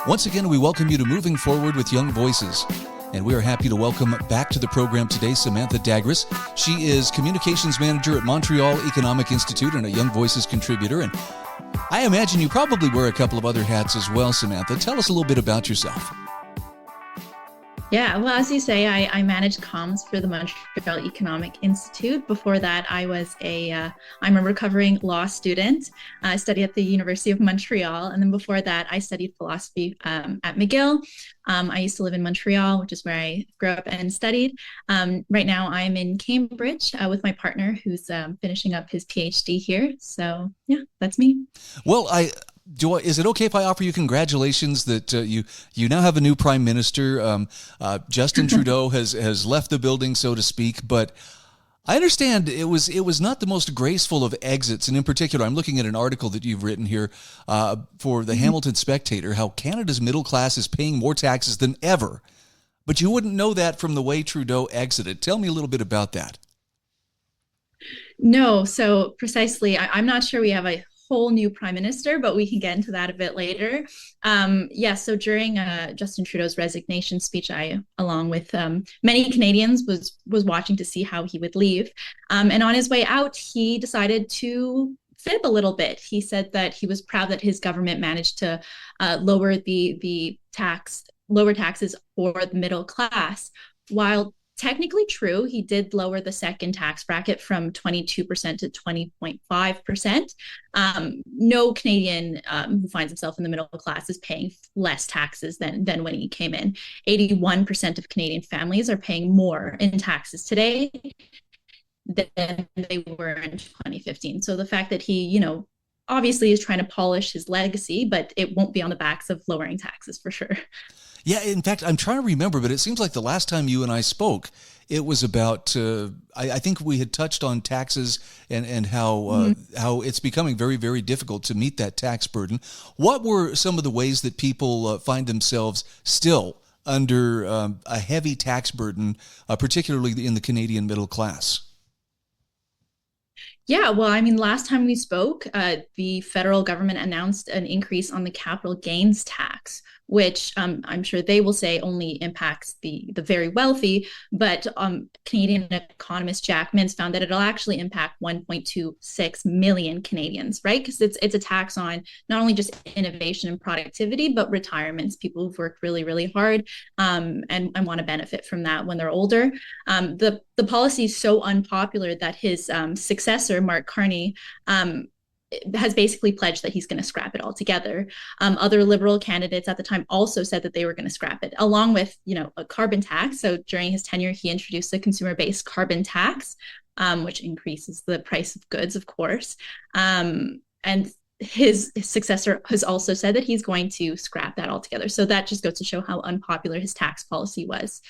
Once again, we welcome you to Moving Forward with Young Voices. And we are happy to welcome back to the program today Samantha Dagres. She is Communications Manager at Montreal Economic Institute and a Young Voices contributor. And I imagine you probably wear a couple of other hats as well, Samantha. Tell us a little bit about yourself. Yeah, well, as you say, I manage comms for the Montreal Economic Institute. Before that, I'm a recovering law student. I studied at the University of Montreal. And then before that, I studied philosophy at McGill. I used to live in Montreal, which is where I grew up and studied. Right now, I'm in Cambridge with my partner who's finishing up his PhD here. So, yeah, that's me. Well, is it okay if I offer you congratulations that you now have a new prime minister? Justin Trudeau has left the building, so to speak, but I understand it was not the most graceful of exits, and in particular, I'm looking at an article that you've written here for the Hamilton Spectator, how Canada's middle class is paying more taxes than ever, but you wouldn't know that from the way Trudeau exited. Tell me a little bit about that. No, so precisely, I'm not sure we have a whole new prime minister, but we can get into that a bit later. So during Justin Trudeau's resignation speech, I, along with many Canadians, was watching to see how he would leave. And on his way out, he decided to fib a little bit. He said that he was proud that his government managed to lower taxes for the middle class, while technically true, he did lower the second tax bracket from 22% to 20.5%. No Canadian who finds himself in the middle class is paying less taxes than when he came in. 81% of Canadian families are paying more in taxes today than they were in 2015. So the fact that he, obviously is trying to polish his legacy, but it won't be on the backs of lowering taxes for sure. Yeah, in fact, I'm trying to remember, but it seems like the last time you and I spoke, it was about, I think we had touched on taxes and how it's becoming very, very difficult to meet that tax burden. What were some of the ways that people find themselves still under a heavy tax burden, particularly in the Canadian middle class? Yeah, well, last time we spoke, the federal government announced an increase on the capital gains tax, which I'm sure they will say only impacts the very wealthy. But Canadian economist Jack Mintz found that it'll actually impact 1.26 million Canadians, right? Because it's a tax on not only just innovation and productivity, but retirements, people who've worked really, really hard and want to benefit from that when they're older. The policy is so unpopular that his successor, Mark Carney, has basically pledged that he's going to scrap it altogether. Other Liberal candidates at the time also said that they were going to scrap it, along with, a carbon tax. So during his tenure, he introduced a consumer-based carbon tax, which increases the price of goods, of course. And his successor has also said that he's going to scrap that altogether. So that just goes to show how unpopular his tax policy was.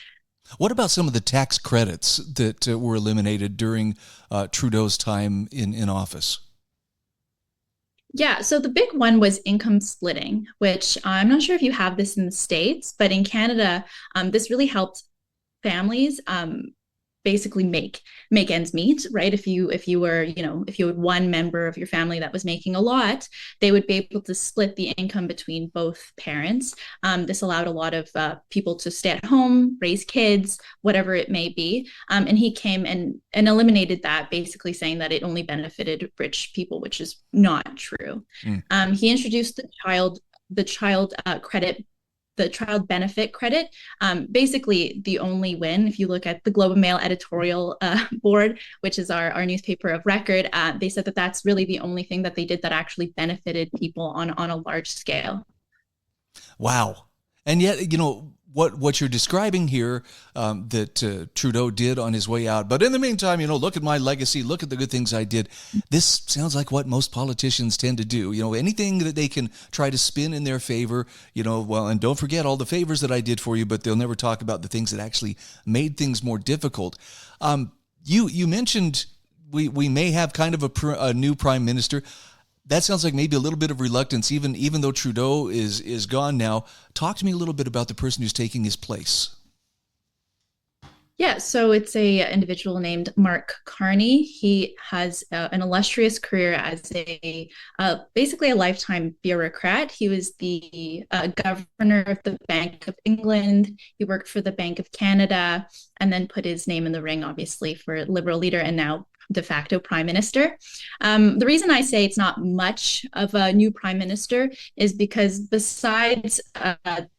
What about some of the tax credits that were eliminated during Trudeau's time in office? Yeah, so the big one was income splitting, which I'm not sure if you have this in the States, but in Canada, this really helped families basically make ends meet, right? If you had one member of your family that was making a lot, they would be able to split the income between both parents. This allowed a lot of people to stay at home, raise kids, whatever it may be. And he came and eliminated that, basically saying that it only benefited rich people, which is not true. He introduced the child benefit credit. Basically, the only win, if you look at the Globe and Mail editorial board, which is our newspaper of record, they said that that's really the only thing that they did that actually benefited people on a large scale. Wow. And yet, what you're describing here that Trudeau did on his way out. But in the meantime, look at my legacy, look at the good things I did. This sounds like what most politicians tend to do. Anything that they can try to spin in their favor, and don't forget all the favors that I did for you, but they'll never talk about the things that actually made things more difficult. You mentioned we may have kind of a new prime minister. That sounds like maybe a little bit of reluctance, even though Trudeau is gone now. Talk to me a little bit about the person who's taking his place. Yeah, so it's a individual named Mark Carney. He has an illustrious career as a basically a lifetime bureaucrat. He was the governor of the Bank of England. He worked for the Bank of Canada, and then put his name in the ring, obviously, for Liberal leader and now de facto prime minister. The reason I say it's not much of a new prime minister is because besides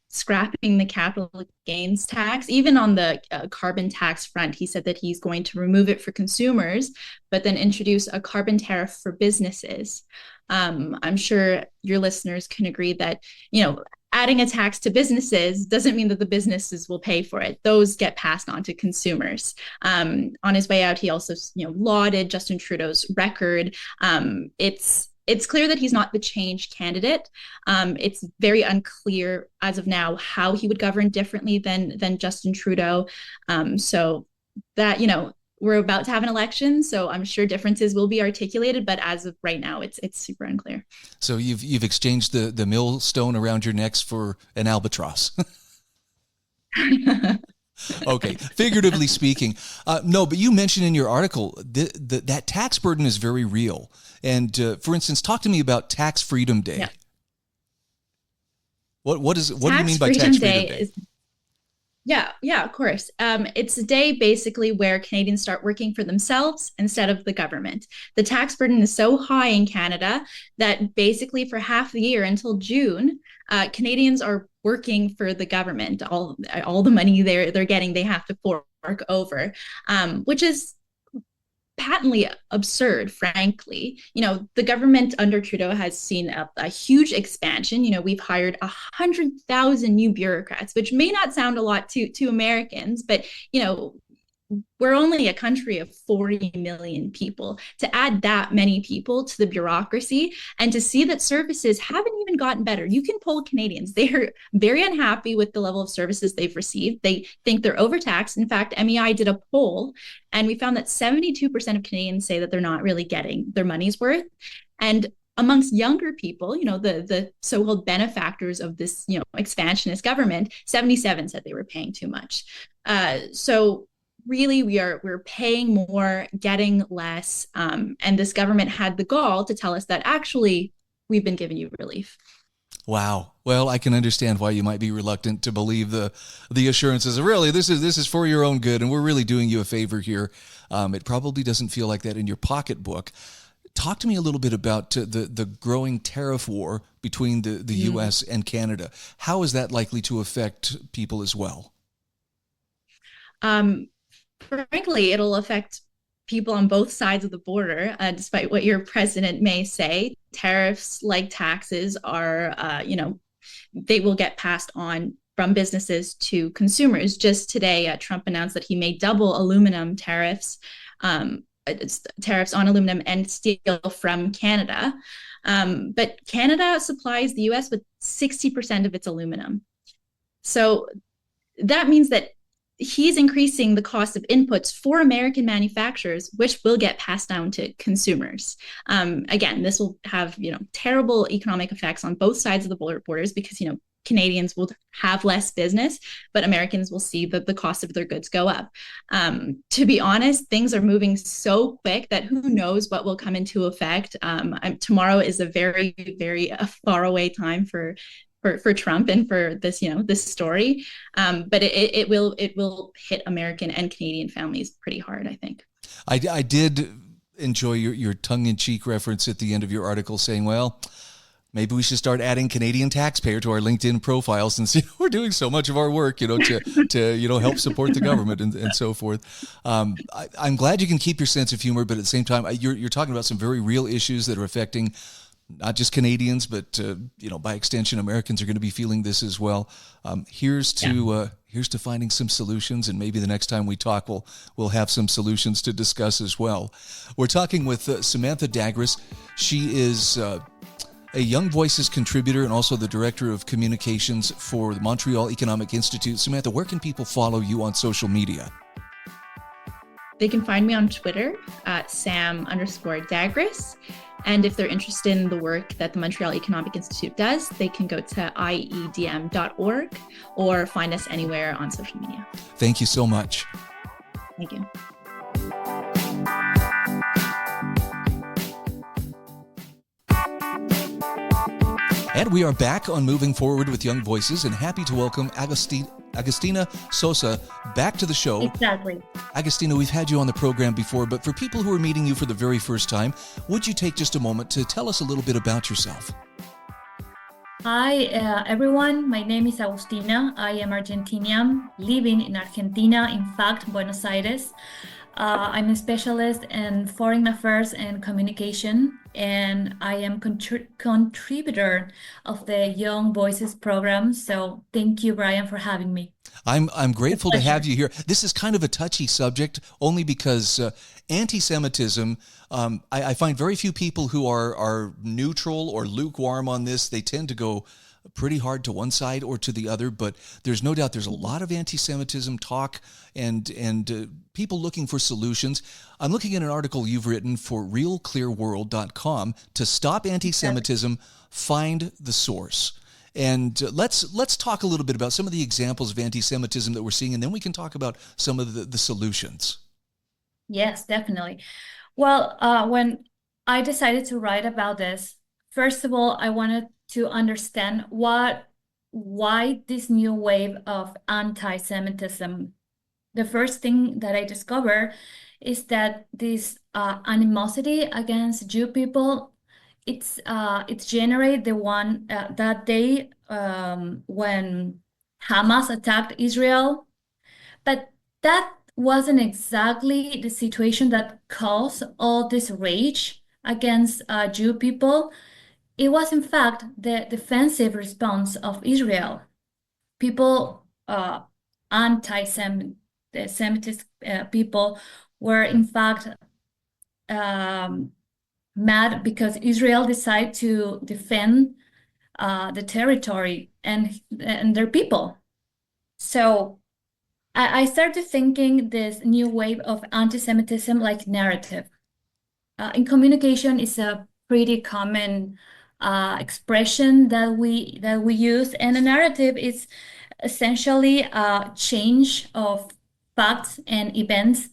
scrapping the capital gains tax. Even on the carbon tax front, he said that he's going to remove it for consumers, but then introduce a carbon tariff for businesses. I'm sure your listeners can agree that, adding a tax to businesses doesn't mean that the businesses will pay for it. Those get passed on to consumers. On his way out, he also, lauded Justin Trudeau's record. It's clear that he's not the change candidate. It's very unclear as of now how he would govern differently than Justin Trudeau. So that, we're about to have an election, so I'm sure differences will be articulated, but as of right now, it's super unclear. So you've exchanged the millstone around your necks for an albatross. Okay, figuratively speaking. No, but you mentioned in your article that tax burden is very real. And for instance, talk to me about Tax Freedom Day. Yeah. What do you mean by Tax Freedom Day? Yeah, of course. It's a day basically where Canadians start working for themselves instead of the government. The tax burden is so high in Canada that basically for half the year until June, Canadians are working for the government. All the money they're getting, they have to fork over, which is patently absurd, frankly. The government under Trudeau has seen a huge expansion. We've hired 100,000 new bureaucrats, which may not sound a lot to Americans, but we're only a country of 40 million people. To add that many people to the bureaucracy and to see that services haven't even gotten better. You can poll Canadians. They're very unhappy with the level of services they've received. They think they're overtaxed. In fact, MEI did a poll and we found that 72% of Canadians say that they're not really getting their money's worth. And amongst younger people, the so-called benefactors of this, expansionist government, 77 said they were paying too much. So really, we're paying more, getting less, and this government had the gall to tell us that actually we've been giving you relief. Wow. Well, I can understand why you might be reluctant to believe the assurances. Really, this is for your own good, and we're really doing you a favor here. It probably doesn't feel like that in your pocketbook. Talk to me a little bit about the growing tariff war between the U.S. and Canada. How is that likely to affect people as well? Frankly, it'll affect people on both sides of the border, despite what your president may say. Tariffs, like taxes, are, they will get passed on from businesses to consumers. Just today, Trump announced that he may double aluminum tariffs on aluminum and steel from Canada. But Canada supplies the U.S. with 60% of its aluminum. So that means that he's increasing the cost of inputs for American manufacturers, which will get passed down to consumers. Again, this will have, terrible economic effects on both sides of the borders because, Canadians will have less business, but Americans will see the cost of their goods go up. To be honest, things are moving so quick that who knows what will come into effect. Tomorrow is a very, very far away time for Trump and for this, this story. But it will hit American and Canadian families pretty hard, I think. I did enjoy your tongue-in-cheek reference at the end of your article saying, well, maybe we should start adding Canadian taxpayer to our LinkedIn profile since we're doing so much of our work, to help support the government and so forth. I'm glad you can keep your sense of humor, but at the same time, you're talking about some very real issues that are affecting not just Canadians, but by extension, Americans are going to be feeling this as well. Here's to finding some solutions, and maybe the next time we talk, we'll have some solutions to discuss as well. We're talking with Samantha Dagres. She is a Young Voices contributor and also the director of communications for the Montreal Economic Institute. Samantha, where can people follow you on social media? They can find me on Twitter at Sam_Dagres. And if they're interested in the work that the Montreal Economic Institute does, they can go to iedm.org or find us anywhere on social media. Thank you so much. Thank you. And we are back on Moving Forward with Young Voices, and happy to welcome Agostina Sosa back to the show. Exactly. Agostina, we've had you on the program before, but for people who are meeting you for the very first time, would you take just a moment to tell us a little bit about yourself? Hi, everyone. My name is Agostina. I am Argentinian, living in Argentina, in fact, Buenos Aires. I'm a specialist in foreign affairs and communication, and I am contributor of the Young Voices program. So thank you, Brian, for having me. I'm grateful to have you here. This is kind of a touchy subject, only because anti-Semitism, I find very few people who are neutral or lukewarm on this. They tend to go pretty hard to one side or to the other, but there's no doubt there's a lot of anti-Semitism talk and people looking for solutions. I'm looking at an article you've written for realclearworld.com to stop anti-Semitism, find the source. And let's talk a little bit about some of the examples of anti-Semitism that we're seeing, and then we can talk about some of the solutions. Yes, definitely. Well, when I decided to write about this, first of all, I wanted to understand why this new wave of anti-Semitism. The first thing that I discovered is that this animosity against Jew people, it's generated the one that day when Hamas attacked Israel, but that wasn't exactly the situation that caused all this rage against Jew people. It was, in fact, the defensive response of Israel. People, anti-Semitist people, were, in fact, mad because Israel decided to defend the territory and their people. So I started thinking this new wave of anti-Semitism like narrative. In communication, it's a pretty common expression that we use, and a narrative is essentially a change of facts and events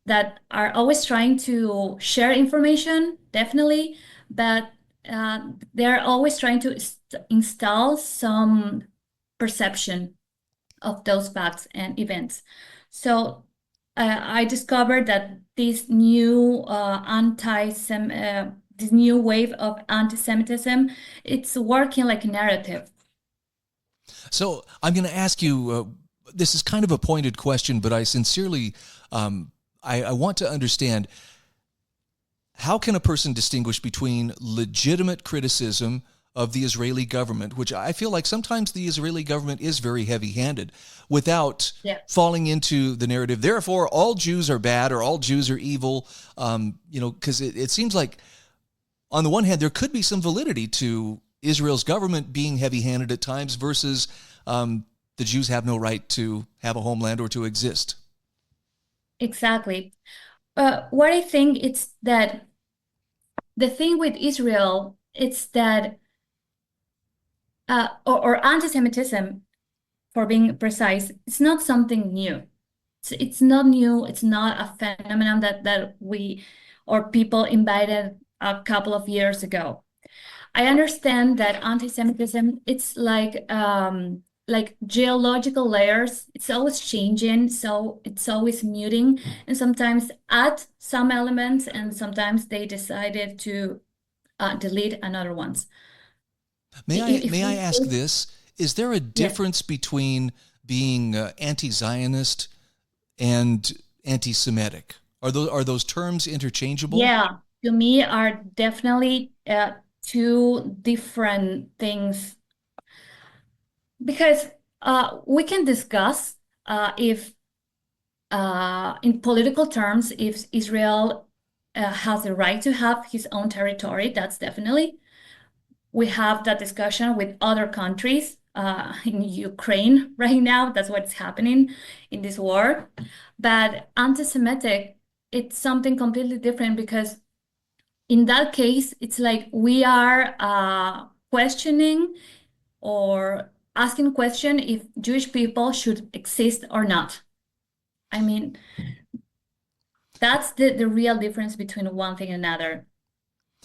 that are always trying to share information, definitely, but they're always trying to install some perception of those facts and events. So I discovered that this new this new wave of anti-Semitism, it's working like a narrative. So I'm going to ask you, this is kind of a pointed question, but I sincerely, I want to understand, how can a person distinguish between legitimate criticism of the Israeli government, which I feel like sometimes the Israeli government is very heavy-handed, without falling into the narrative, therefore all Jews are bad or all Jews are evil, because it seems like, on the one hand, there could be some validity to Israel's government being heavy-handed at times versus the Jews have no right to have a homeland or to exist. Exactly. What I think it's that the thing with Israel, it's that, or anti-Semitism, for being precise, it's not something new. It's not new. It's not a phenomenon that we or people invited a couple of years ago. I understand that anti-Semitism, it's like geological layers. It's always changing, so it's always muting, and sometimes add some elements, and sometimes they decided to delete another ones. May I ask this? Is there a difference between being anti-Zionist and anti-Semitic? Are those terms interchangeable? Yeah, to me are definitely two different things, because we can discuss if in political terms, if Israel has the right to have his own territory. That's definitely, we have that discussion with other countries. In Ukraine right now, that's what's happening in this war. But anti-Semitic, it's something completely different, because in that case, it's like we are questioning or asking a question if Jewish people should exist or not. I mean, That's the real difference between one thing and another,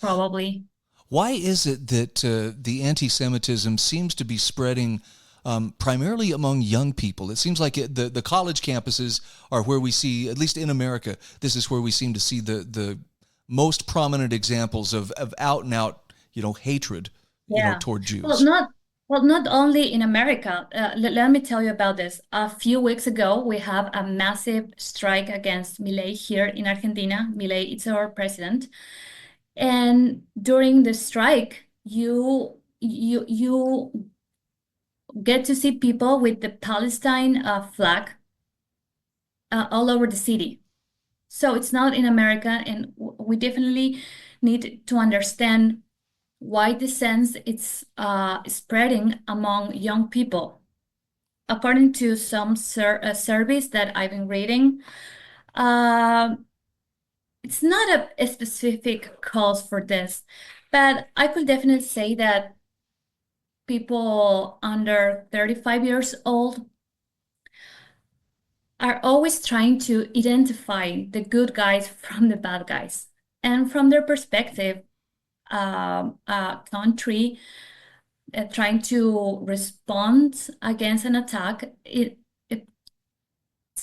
probably. Why is it that the anti-Semitism seems to be spreading primarily among young people? It seems like the college campuses are where we see, at least in America, this is where we seem to see the most prominent examples of out and out, hatred, Yeah. toward Jews. Not only in America. Let me tell you about this. A few weeks ago, we have a massive strike against Milei here in Argentina. Milei is our president. And during the strike, you get to see people with the Palestine flag all over the city. So it's not in America, and we definitely need to understand why the sense it's spreading among young people. According to some surveys that I've been reading, it's not a specific cause for this, but I could definitely say that people under 35 years old are always trying to identify the good guys from the bad guys. And from their perspective, a country trying to respond against an attack, it's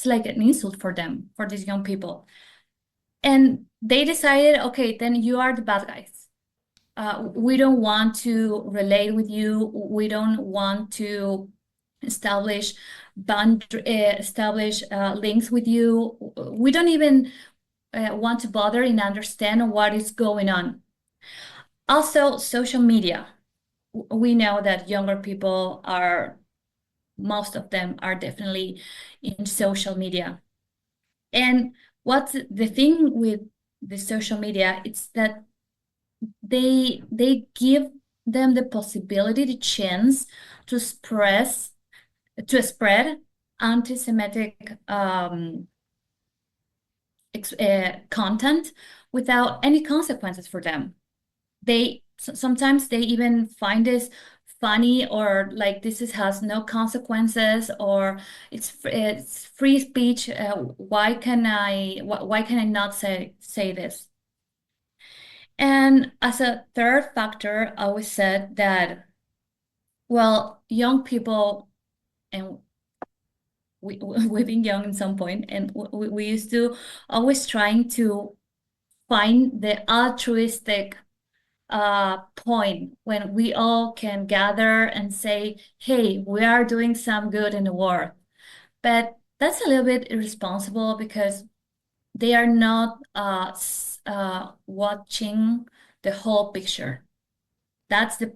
like an insult for them, for these young people. And they decided, okay, then you are the bad guys. We don't want to relate with you. We don't want to establish links with you. We don't even want to bother and understand what is going on. Also, social media. We know that younger people most of them are definitely in social media. And what's the thing with the social media? It's that they give them the possibility, the chance to spread anti-Semitic content without any consequences for them. Sometimes they even find this funny, or like has no consequences, or it's free speech. Why can I not say this? And as a third factor, I always said that, well, young people, and we've been young at some point, and we used to always trying to find the altruistic point when we all can gather and say, hey, we are doing some good in the world. But that's a little bit irresponsible, because they are not watching the whole picture. That's the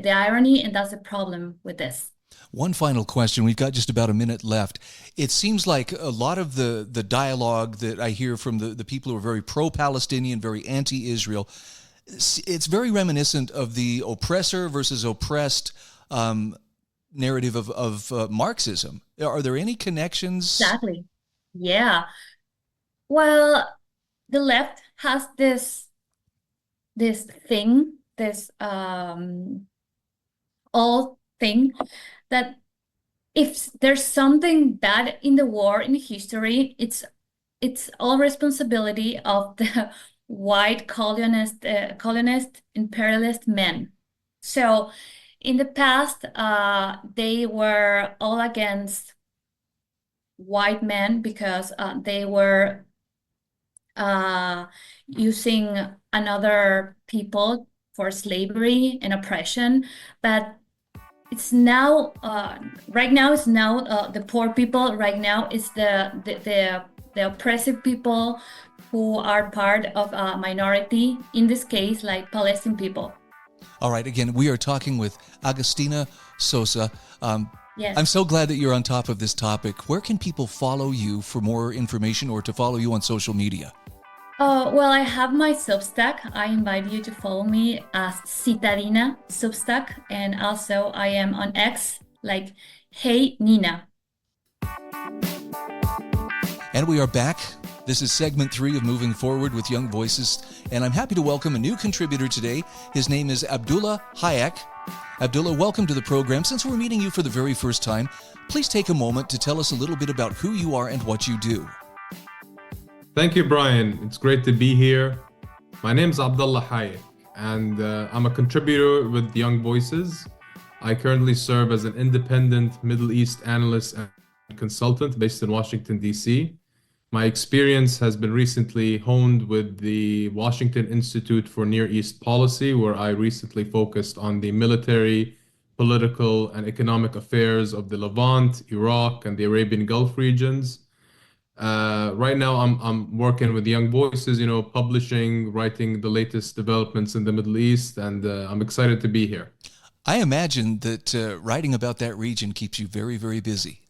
irony, and that's the problem with this. One final question. We've got just about a minute left. It seems like a lot of the dialogue that I hear from the people who are very pro-Palestinian, very anti-Israel, it's very reminiscent of the oppressor versus oppressed narrative of Marxism. Are there any connections? Exactly. Yeah. Well, the left has this thing, this old thing, that if there's something bad in the war, in history, it's all responsibility of the white colonist imperialist men. So in the past, they were all against white men because they were using another people for slavery and oppression. But it's now, right now, it's now the poor people. Right now, it's the oppressive people who are part of a minority, in this case, like Palestinian people. All right. Again, we are talking with Agostina Sosa. Yes. I'm so glad that you're on top of this topic. Where can people follow you for more information, or to follow you on social media? Well, I have my Substack. I invite you to follow me as Citadina Substack. And also I am on X, like Hey Nina. And we are back. This is segment 3 of Moving Forward with Young Voices, and I'm happy to welcome a new contributor today. His name is Abdullah Hayek. Abdullah, welcome to the program. Since we're meeting you for the very first time, please take a moment to tell us a little bit about who you are and what you do. Thank you, Brian. It's great to be here. My name's Abdullah Hayek, and I'm a contributor with Young Voices. I currently serve as an independent Middle East analyst and consultant based in Washington, D.C. My experience has been recently honed with the Washington Institute for Near East Policy, where I recently focused on the military, political, and economic affairs of the Levant, Iraq, and the Arabian Gulf regions. Right now, I'm working with Young Voices, publishing, writing the latest developments in the Middle East, and I'm excited to be here. I imagine that writing about that region keeps you very, very busy.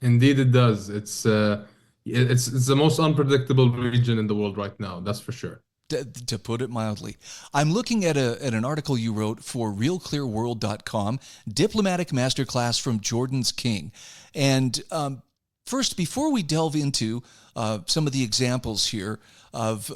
Indeed, it does. It's the most unpredictable region in the world right now. That's for sure. To put it mildly. I'm looking at an article you wrote for realclearworld.com, Diplomatic Masterclass from Jordan's King. And first, before we delve into some of the examples here of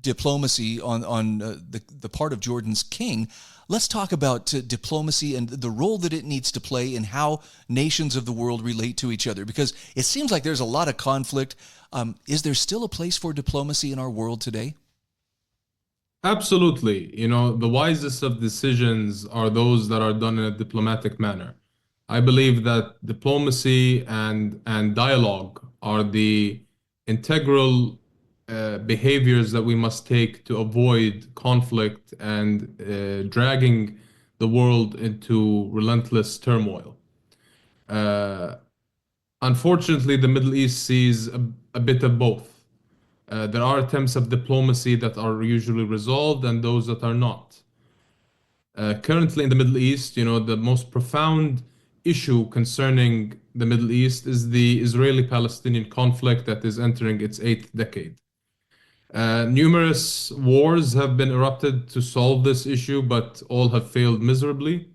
diplomacy on the part of Jordan's king, let's talk about diplomacy and the role that it needs to play in how nations of the world relate to each other, because it seems like there's a lot of conflict. Is there still a place for diplomacy in our world today? Absolutely. The wisest of decisions are those that are done in a diplomatic manner. I believe that diplomacy and dialogue are the integral behaviors that we must take to avoid conflict and dragging the world into relentless turmoil. Unfortunately, the Middle East sees a bit of both. There are attempts of diplomacy that are usually resolved and those that are not. Currently in the Middle East, the most profound issue concerning the Middle East is the Israeli-Palestinian conflict that is entering its 8th decade. Numerous wars have been erupted to solve this issue, but all have failed miserably.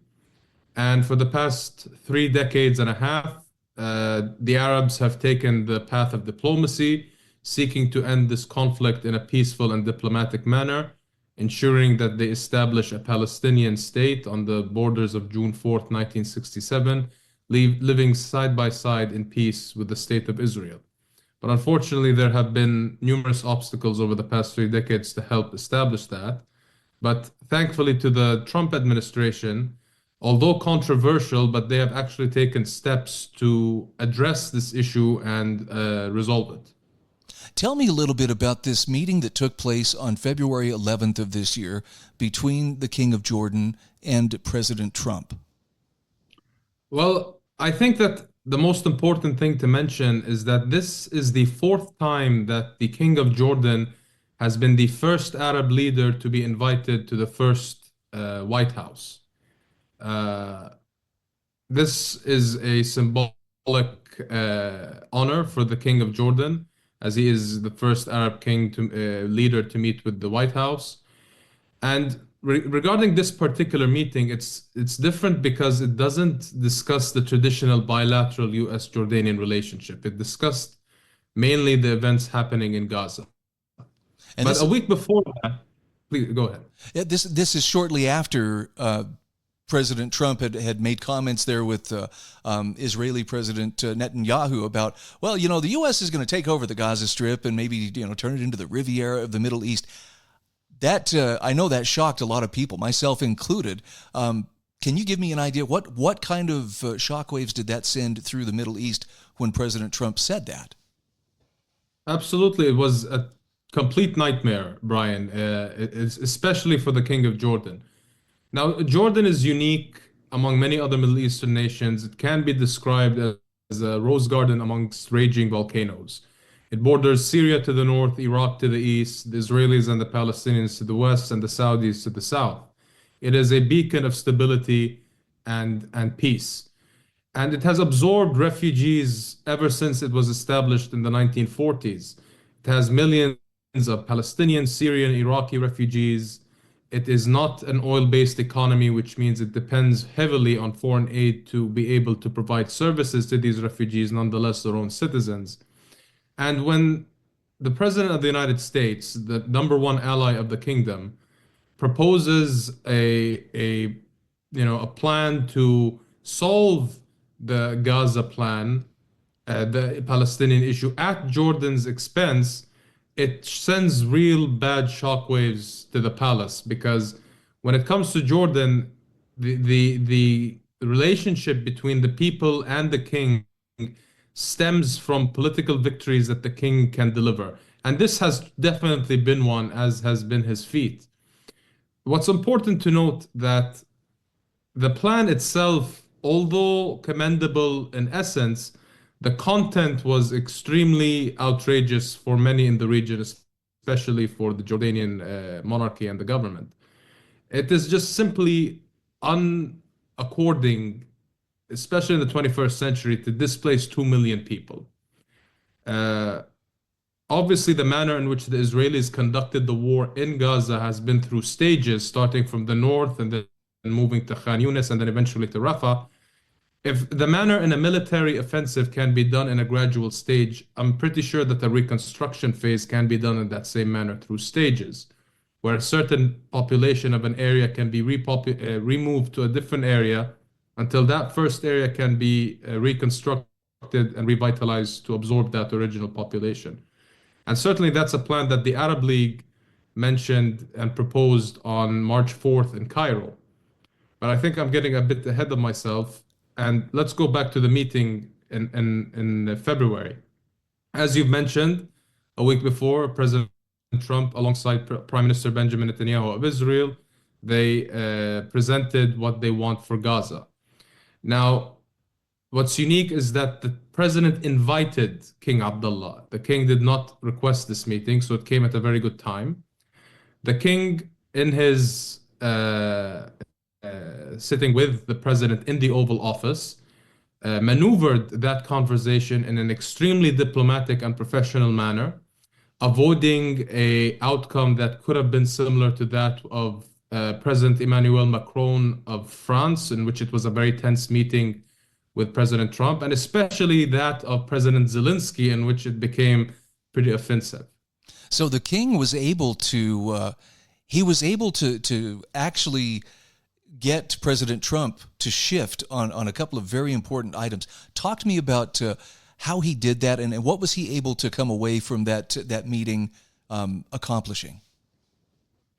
And for the past 3 decades and a half, the Arabs have taken the path of diplomacy, seeking to end this conflict in a peaceful and diplomatic manner, ensuring that they establish a Palestinian state on the borders of June 4th, 1967, living side by side in peace with the state of Israel. But unfortunately, there have been numerous obstacles over the past 3 decades to help establish that. But thankfully to the Trump administration, although controversial, but they have actually taken steps to address this issue and resolve it. Tell me a little bit about this meeting that took place on February 11th of this year between the King of Jordan and President Trump. Well, I think that the most important thing to mention is that this is the 4th time that the King of Jordan has been the first Arab leader to be invited to the first White House. This is a symbolic honor for the King of Jordan, as he is the first Arab leader to meet with the White House. And regarding this particular meeting, it's different because it doesn't discuss the traditional bilateral U.S.-Jordanian relationship. It discussed mainly the events happening in Gaza. But a week before that, please go ahead. Yeah, this is shortly after President Trump had made comments there with Israeli President Netanyahu about, well, the U.S. is going to take over the Gaza Strip and maybe, turn it into the Riviera of the Middle East. That I know that shocked a lot of people, myself included. Can you give me an idea what kind of shockwaves did that send through the Middle East when President Trump said that? Absolutely, it was a complete nightmare, Brian, especially for the King of Jordan. Now, Jordan is unique among many other Middle Eastern nations. It can be described as a rose garden amongst raging volcanoes. It borders Syria to the north, Iraq to the east, the Israelis and the Palestinians to the west, and the Saudis to the south. It is a beacon of stability and peace. And it has absorbed refugees ever since it was established in the 1940s. It has millions of Palestinian, Syrian, Iraqi refugees. It is not an oil-based economy, which means it depends heavily on foreign aid to be able to provide services to these refugees, nonetheless their own citizens. And when the President of the United States, the number one ally of the kingdom, proposes a plan to solve the Gaza plan the Palestinian issue at Jordan's expense, it sends real bad shockwaves to the palace, because when it comes to Jordan, the relationship between the people and the king stems from political victories that the king can deliver. And this has definitely been one, as has been his feat. What's important to note that the plan itself, although commendable in essence, the content was extremely outrageous for many in the region, especially for the Jordanian monarchy and the government. It is just simply unaccording, especially in the 21st century, to displace 2 million people. Obviously, the manner in which the Israelis conducted the war in Gaza has been through stages, starting from the north and then moving to Khan Yunis and then eventually to Rafah. If the manner in a military offensive can be done in a gradual stage, I'm pretty sure that the reconstruction phase can be done in that same manner through stages, where a certain population of an area can be removed to a different area until that first area can be reconstructed and revitalized to absorb that original population. And certainly that's a plan that the Arab League mentioned and proposed on March 4th in Cairo. But I think I'm getting a bit ahead of myself. And let's go back to the meeting in February. As you've mentioned, a week before, President Trump, alongside Prime Minister Benjamin Netanyahu of Israel, they presented what they want for Gaza. Now, what's unique is that the president invited King Abdullah. The king did not request this meeting, so it came at a very good time. The king, in his sitting with the president in the Oval Office, maneuvered that conversation in an extremely diplomatic and professional manner, avoiding an outcome that could have been similar to that of President Emmanuel Macron of France, in which it was a very tense meeting with President Trump, and especially that of President Zelensky, in which it became pretty offensive. So the king was able to, to actually get President Trump to shift on a couple of very important items. Talk to me about how he did that, and what was he able to come away from that meeting accomplishing?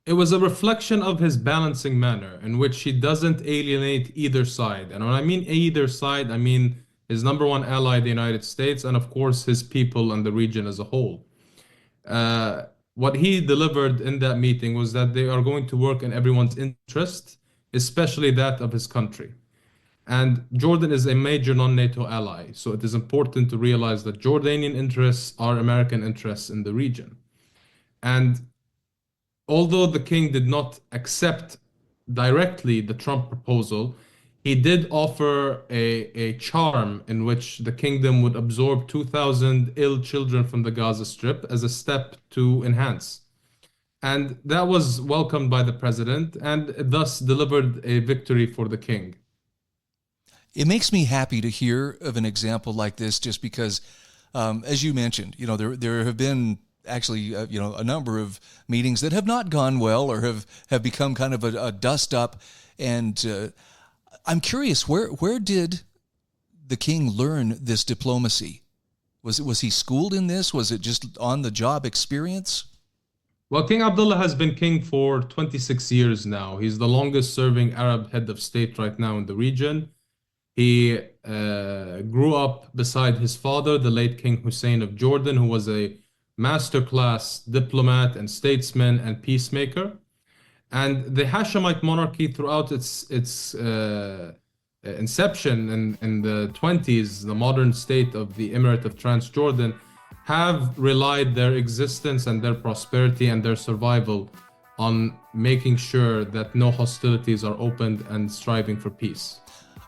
It was a reflection of his balancing manner, in which he doesn't alienate either side. And when I mean either side, I mean his number one ally, the United States, and of course his people and the region as a whole. What he delivered in that meeting was that they are going to work in everyone's interest, especially that of his country. And Jordan is a major non-NATO ally, so it is important to realize that Jordanian interests are American interests in the region. And although the king did not accept directly the Trump proposal, he did offer a charm in which the kingdom would absorb 2,000 ill children from the Gaza Strip as a step to enhance. And that was welcomed by the president and thus delivered a victory for the king. It makes me happy to hear of an example like this, just because, as you mentioned, there have been actually, a number of meetings that have not gone well or have become kind of a dust up. And I'm curious, where did the king learn this diplomacy? Was he schooled in this? Was it just on the job experience? Well, King Abdullah has been king for 26 years now. He's the longest serving Arab head of state right now in the region. He grew up beside his father, the late King Hussein of Jordan, who was a masterclass diplomat and statesman and peacemaker. And the Hashemite monarchy, throughout its inception in the 20s, the modern state of the Emirate of Transjordan, have relied their existence and their prosperity and their survival on making sure that no hostilities are opened and striving for peace.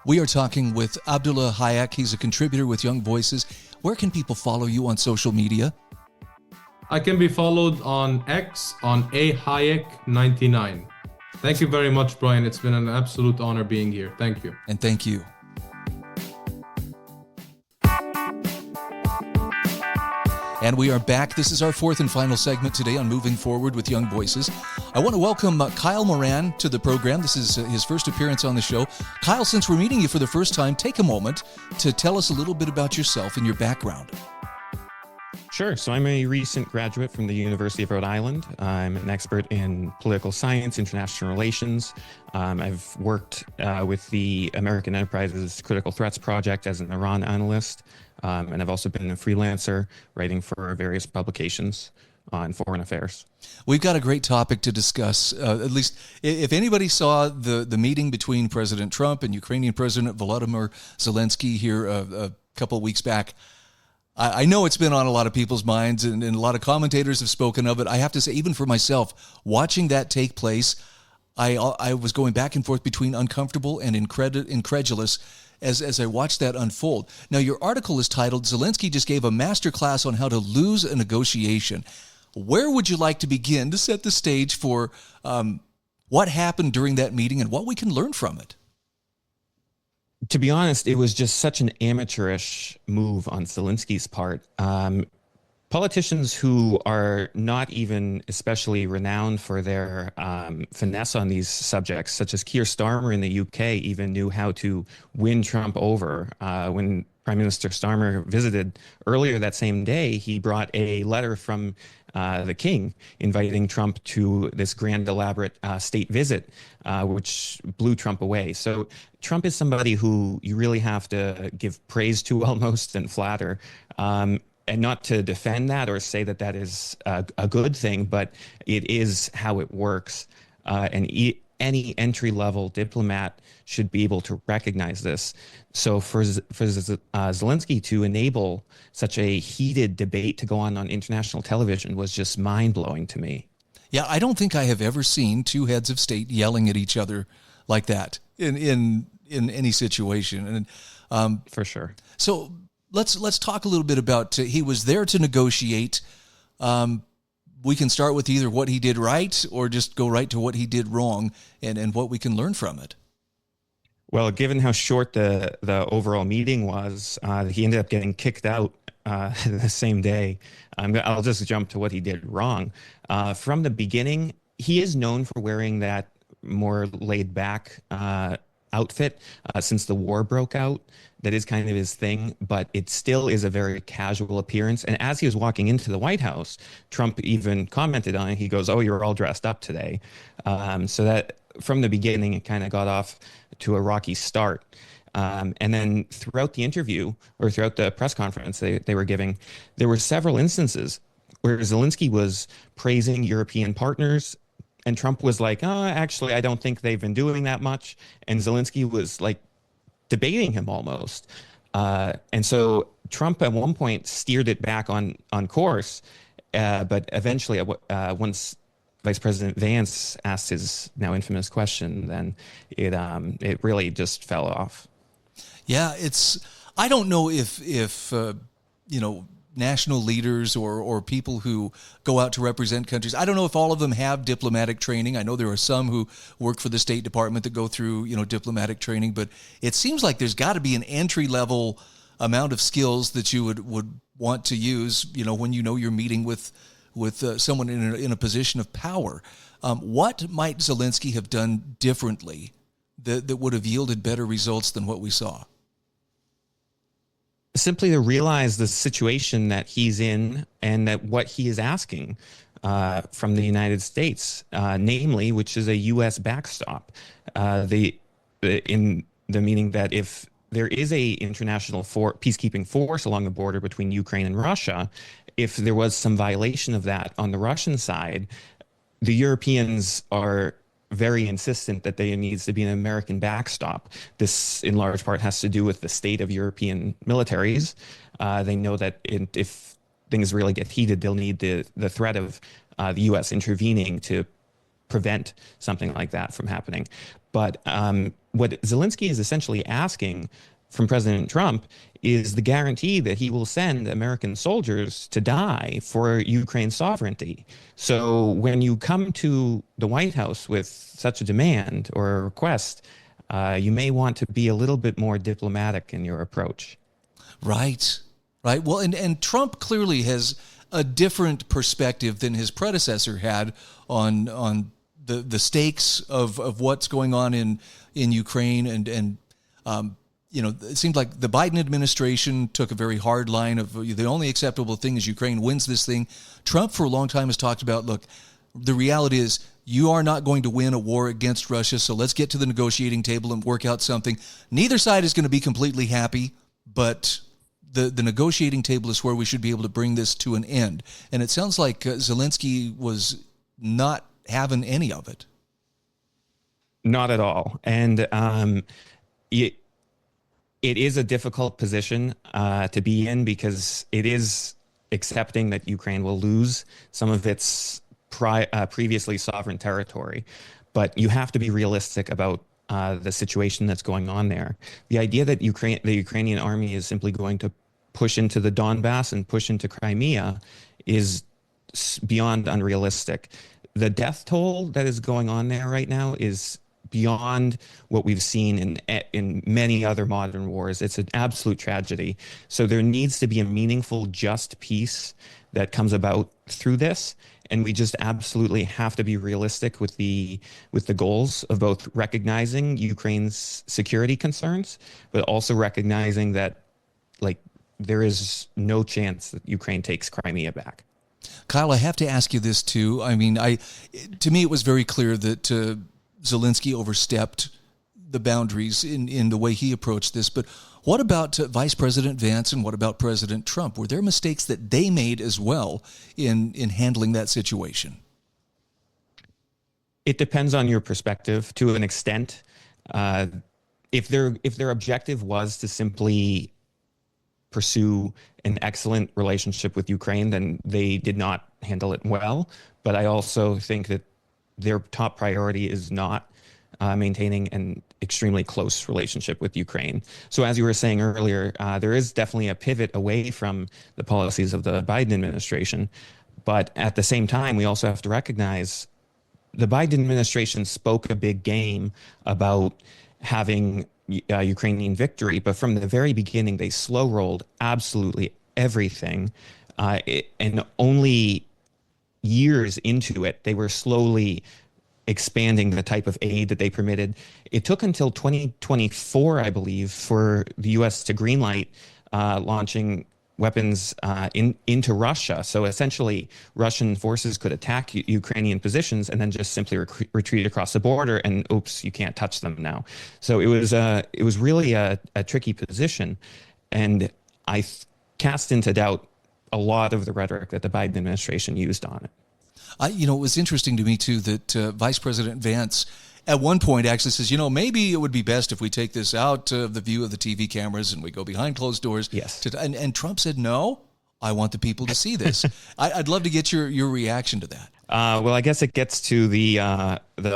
We are talking with Abdullah Hayek. He's a contributor with Young Voices. Where can people follow you on social media? I can be followed on X on ahayek99. Thank you very much, Brian. It's been an absolute honor being here. Thank you. And thank you. And we are back. This is our fourth and final segment today on Moving Forward with Young Voices. I want to welcome Kyle Moran to the program. This is his first appearance on the show. Kyle, since we're meeting you for the first time, take a moment to tell us a little bit about yourself and your background. Sure. So I'm a recent graduate from the University of Rhode Island. I'm an expert in political science, international relations. I've worked with the American Enterprise's Critical Threats Project as an Iran analyst. And I've also been a freelancer writing for various publications on foreign affairs. We've got a great topic to discuss. At least if anybody saw the meeting between President Trump and Ukrainian President Volodymyr Zelensky here a couple of weeks back, I know it's been on a lot of people's minds, and a lot of commentators have spoken of it. I have to say, even for myself, watching that take place, I was going back and forth between uncomfortable and incredulous as I watched that unfold. Now, your article is titled, Zelensky just gave a masterclass on how to lose a negotiation. Where would you like to begin to set the stage for what happened during that meeting and what we can learn from it? To be honest, it was just such an amateurish move on Zelensky's part. Politicians who are not even especially renowned for their finesse on these subjects, such as Keir Starmer in the UK, even knew how to win Trump over. When Prime Minister Starmer visited earlier that same day, he brought a letter from the king inviting Trump to this grand, elaborate state visit, which blew Trump away. So Trump is somebody who you really have to give praise to almost and flatter. And not to defend that or say that that is a good thing, but it is how it works. And any entry-level diplomat should be able to recognize this. So for Zelensky to enable such a heated debate to go on international television was just mind-blowing to me. Yeah, I don't think I have ever seen two heads of state yelling at each other like that in any situation. And for sure. So let's talk a little bit about he was there to negotiate. We can start with either what he did right or just go right to what he did wrong and what we can learn from it. Well, given how short the overall meeting was, he ended up getting kicked out the same day. I'll just jump to what he did wrong. From the beginning, he is known for wearing that more laid back outfit since the war broke out. That is kind of his thing, but it still is a very casual appearance. And as he was walking into the White House, Trump even commented on it. He goes, "Oh, you're all dressed up today." So that from the beginning, it kind of got off to a rocky start. And then throughout the interview or throughout the press conference they were giving, there were several instances where Zelensky was praising European partners and Trump was like, "Oh, actually, I don't think they've been doing that much." And Zelensky was like debating him almost. And so Trump at one point steered it back on course. But eventually, once Vice President Vance asked his now infamous question, then it really just fell off. Yeah, I don't know if national leaders or people who go out to represent countries, I don't know if all of them have diplomatic training. I know there are some who work for the State Department that go through, diplomatic training, but it seems like there's got to be an entry-level amount of skills that you would want to use, when you're meeting with someone in a position of power. What might Zelensky have done differently that would have yielded better results than what we saw? Simply to realize the situation that he's in and that what he is asking from the United States, namely, which is a U.S. backstop, in the meaning that if there is a international peacekeeping force along the border between Ukraine and Russia, if there was some violation of that on the Russian side, the Europeans are very insistent that there needs to be an American backstop. This, in large part, has to do with the state of European militaries. They know that if things really get heated, they'll need the threat of the U.S. intervening to prevent something like that from happening. But what Zelensky is essentially asking from President Trump is the guarantee that he will send American soldiers to die for Ukraine's sovereignty. So when you come to the White House with such a demand or a request, you may want to be a little bit more diplomatic in your approach. Right. Well, and Trump clearly has a different perspective than his predecessor had on the stakes of what's going on in Ukraine, and it seemed like the Biden administration took a very hard line of the only acceptable thing is Ukraine wins this thing. Trump for a long time has talked about, look, the reality is you are not going to win a war against Russia, so let's get to the negotiating table and work out something. Neither side is going to be completely happy, but the negotiating table is where we should be able to bring this to an end. And it sounds like Zelensky was not having any of it. Not at all. And it is a difficult position to be in, because it is accepting that Ukraine will lose some of its previously sovereign territory. But you have to be realistic about the situation that's going on there. The idea that the Ukrainian army is simply going to push into the Donbass and push into Crimea is beyond unrealistic. The death toll that is going on there right now is beyond what we've seen in many other modern wars. It's an absolute tragedy. So there needs to be a meaningful, just peace that comes about through this. And we just absolutely have to be realistic with the goals of both recognizing Ukraine's security concerns, but also recognizing that, like, there is no chance that Ukraine takes Crimea back. Kyle, I have to ask you this too. I mean, to me, it was very clear that Zelensky overstepped the boundaries in the way he approached this. But what about Vice President Vance, and what about President Trump? Were there mistakes that they made as well in handling that situation? It depends on your perspective to an extent. If their objective was to simply pursue an excellent relationship with Ukraine, then they did not handle it well. But I also think that their top priority is not maintaining an extremely close relationship with Ukraine. So as you were saying earlier, there is definitely a pivot away from the policies of the Biden administration. But at the same time, we also have to recognize the Biden administration spoke a big game about having Ukrainian victory, but from the very beginning, they slow rolled absolutely everything. And only years into it, they were slowly expanding the type of aid that they permitted. It took until 2024, I believe, for the U.S. to greenlight launching weapons into Russia. So essentially, Russian forces could attack Ukrainian positions and then just simply retreat across the border, and oops, you can't touch them now. So it was really a tricky position, and I cast into doubt a lot of the rhetoric that the Biden administration used on it. It was interesting to me too that Vice President Vance at one point actually says, maybe it would be best if we take this out of the view of the TV cameras and we go behind closed doors. Yes. And Trump said, no, I want the people to see this. I'd love to get your reaction to that. Well, I guess it gets to the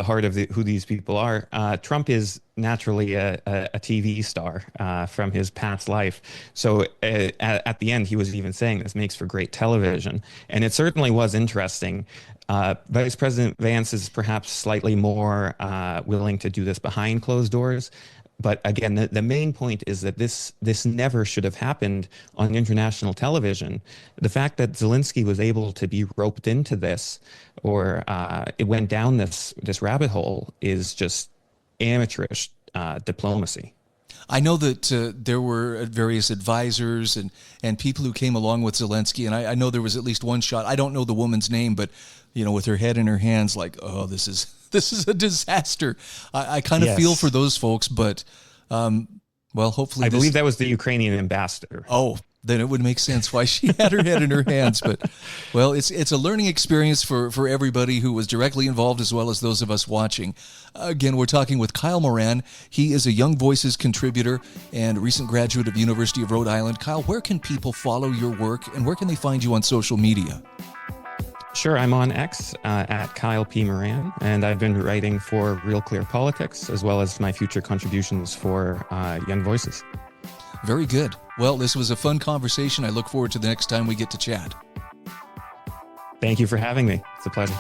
heart of who these people are. Trump is naturally a TV star from his past life. So at the end, he was even saying this makes for great television. And it certainly was interesting. Vice President Vance is perhaps slightly more willing to do this behind closed doors. But again, the main point is that this never should have happened on international television. The fact that Zelensky was able to be roped into this, or it went down this rabbit hole, is just amateurish diplomacy. I know that there were various advisors and people who came along with Zelensky, and I know there was at least one shot. I don't know the woman's name, but with her head in her hands, like, oh, this is a disaster. I kind of feel for those folks, but hopefully. I believe that was the Ukrainian ambassador. Oh, then it would make sense why she had her head in her hands. But, it's a learning experience for everybody who was directly involved, as well as those of us watching. Again, we're talking with Kyle Moran. He is a Young Voices contributor and recent graduate of University of Rhode Island. Kyle, where can people follow your work, and where can they find you on social media? Sure, I'm on X at Kyle P. Moran, and I've been writing for Real Clear Politics, as well as my future contributions for Young Voices. Very good. Well, this was a fun conversation. I look forward to the next time we get to chat. Thank you for having me. It's a pleasure.